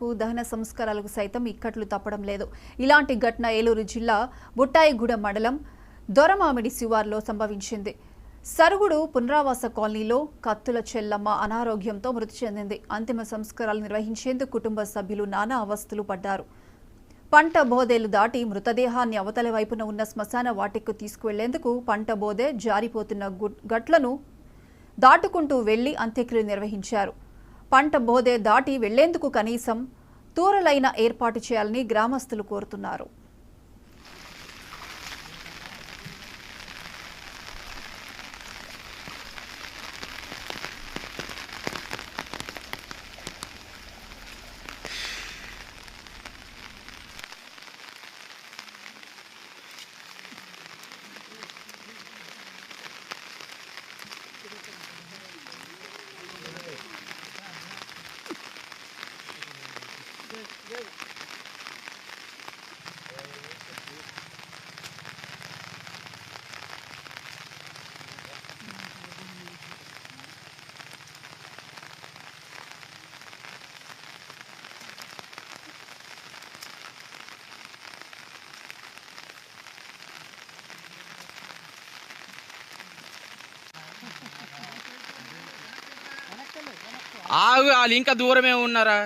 దహన సంస్కారాలకు సైతం ఇక్కట్లు తప్పడం లేదు. ఇలాంటి ఘటన ఏలూరు జిల్లా బుట్టాయిగూడెం మండలం దొరమామిడి శివార్లో సంభవించింది. సరుగుడు పునరావాస కాలనీలో కత్తుల చెల్లమ్మ అనారోగ్యంతో మృతి చెందింది. అంతిమ సంస్కారాలు నిర్వహించేందుకు కుటుంబ సభ్యులు నానా అవస్థలు పడ్డారు. పంట బోదెలు దాటి మృతదేహాన్ని అవతలి వైపున ఉన్న శ్మశాన వాటికి తీసుకువెళ్లేందుకు పంట బోదె జారిపోతున్న గట్లను దాటుకుంటూ వెళ్లి అంత్యక్రియలు నిర్వహించారు. పంట బోదె దాటి వెళ్లేందుకు కనీసం తూరలైన ఏర్పాటు చేయాలని గ్రామస్తులు కోరుతున్నారు. ఆగు, వాళ్ళు ఇంకా దూరమే ఉన్నారా?